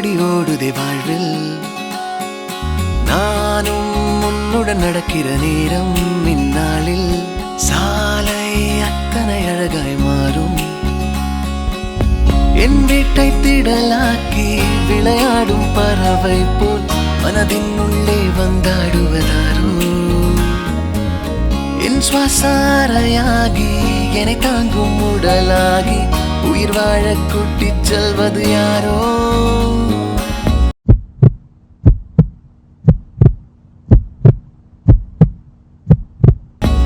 இப்படி ஓடுதே வாழ்வில் நானும் உன்னுடன் நடக்கிற நேரம் இந்நாளில் சாலை அத்தனை அழகாய் மாறும் என் வீட்டை திடலாக்கி விளையாடும் பறவை போல் மனதின் உள்ளே வந்தாடுவதாரோ என் சுவாசாரையாகி என்னை தாங்கும் உடலாகி உயிர் வாழ கூட்டிச் செல்வது யாரோ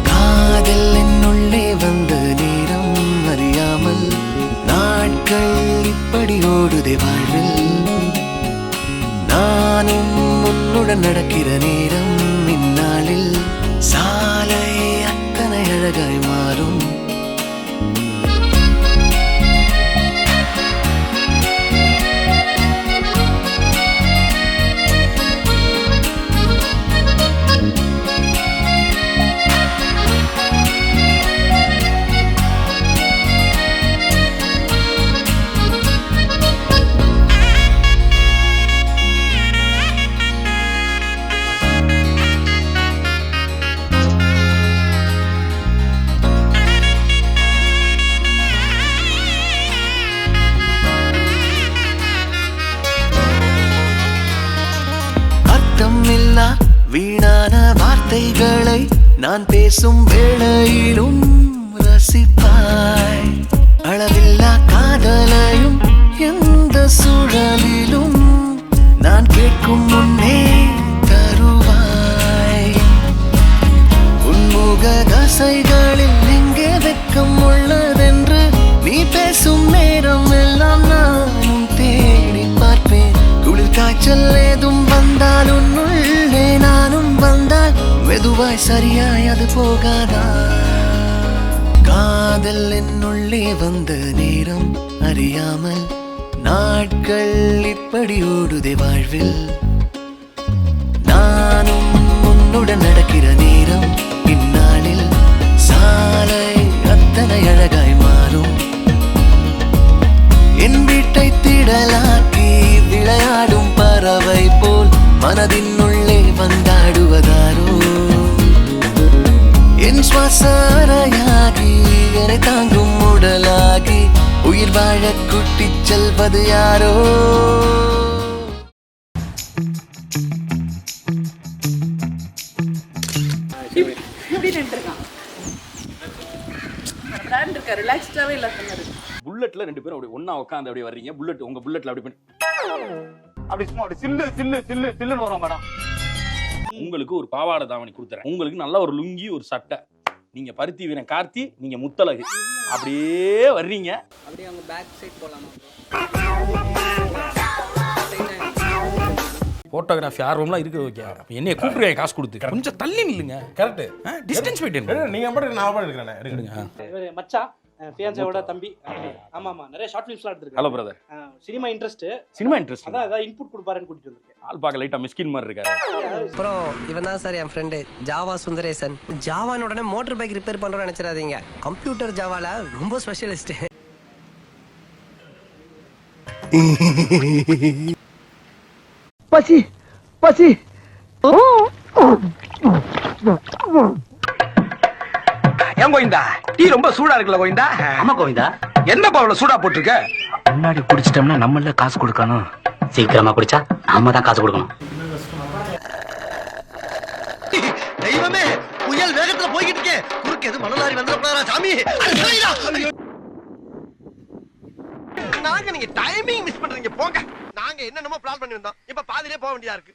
காதல் என்னுள்ளே வந்த நேரம் அறியாமல் நாட்கள் இப்படி ஓடுதே வாழ்வில் நானும் உன்னுடன் நடக்கிற நேரம் இந்நாளில் சாலை அத்தனை அழகாய் மாறும் வீணான வார்த்தைகளை நான் பேசும் வேளையிலும் ரசிப்பாய் அளவில்லா காதலையும் எந்த சூழலிலும் நான் கேட்கும் முன்னே தருவாய் உன்முக தசைகளில் எங்கே வெட்கம் உள்ளதென்று நீ பேசும் நேரம் எல்லாம் நானும் தேடி பார்ப்பேன் குளிர் காய்ச்சல் ஏதும் வந்தால் உன்னுள்ளே நானும் வந்தால் மெதுவாய் சரியாய் அது போகாதா காதல் என்னுள்ளே வந்த நேரம் அறியாமல் நாட்கள் இப்படி ஓடுதே வாழ்வில் நானும் உன்னுடன் நடக்கிற நேரம் இந்நாளில் சாலை அத்தனை அழகாய் மாறும் என் வீட்டை திடலாக்கி விளையாடும் பறவை போல் மனதின் உள்ளே வந்தாடுவதாரோ என் சுவாசாரையாகி என்னை தாங்கும் உடலாகி உயிர் வாழ கூட்டிச் செல்வது யாரோ புல்லட்ல ரெண்டு பேரும் அப்படி ஒண்ணா உட்காந்து அப்படியே வர்றீங்க புல்லட் உங்க புல்லட்ல அப்படி பண்ணி அப்படி சும்மா அப்படி சில்லு சில்லு சில்லு சில்லுன்னு வரும் மேடம் உங்களுக்கு ஒரு பாவாடை தாவணி கொடுத்துறேன் உங்களுக்கு நல்ல ஒரு லுங்கி ஒரு சட்டை நீங்க பருத்தி வீரன் கார்த்தி நீங்க முத்தலகு அப்படியே வர்றீங்க அப்படியே அவங்க பேக் சைடு போலாமா போட்டோகிராஃபி ஆர்வம்லாம் இருக்குது ஓகே என்னைய கூப்பிடுறேன் காசு கொடுத்து கொஞ்சம் தள்ளி நில்லுங்க கரெக்ட் டிஸ்டன்ஸ் போயிட்டு நீங்க பாட்டு நான் பாட்டு இருக்கிறேன் எடுங்க மச்சான் ஃபியான்ஸோட தம்பி ஆமா ஆமா நிறைய ஷார்ட் ஃபிலிம்ஸ்லாம் எடுத்துருக்கேன் ஹலோ பிரதர் சினிமா இன்ட்ரெஸ்ட் அதான் ஏதாவது இன்புட் கொடுப்பாருன்னு கூட்டிட்டு வந்திருக்கேன் ஆள் பார்க்க லைட்டா மிஸ்கின் மாதிரி இருக்காரு அப்புறம் இவன் தான் சார் என் ஃப்ரெண்டு ஜாவா சுந்தரேசன் ஜாவான உடனே மோட்டர் பைக் ரிப்பேர் பண்றோம்னு நினைச்சிடாதீங்க கம்ப்யூட்டர் ஜாவால ரொம்ப ஸ்பெஷலிஸ்ட் பசி பசி ஏன் கோவிந்தா டீ ரொம்ப சூடா இருக்குல்ல கோவிந்தா? ஆமா கோவிந்தா. என்னப்பா அவ்வளவு சூடா போட்டிருக்க? முன்னாடி குடிச்சிட்டோம்னா நம்மள காசு கொடுக்கணும், சீக்கிரமா குடிச்சா நாம தான் காசு கொடுக்கணும். தெய்வமே, புயல் வேகத்துல போய்கிட்டு இருக்கே, குறுக்கு எது மணலாரி வந்துடக்கூடாதா சாமி? நாங்க நீங்க டைமிங் மிஸ் பண்றீங்க போங்க. நாங்க என்னென்னமோ பிளான் பண்ணி வந்தோம், இப்ப பாதியிலே போக வேண்டியதா இருக்கு.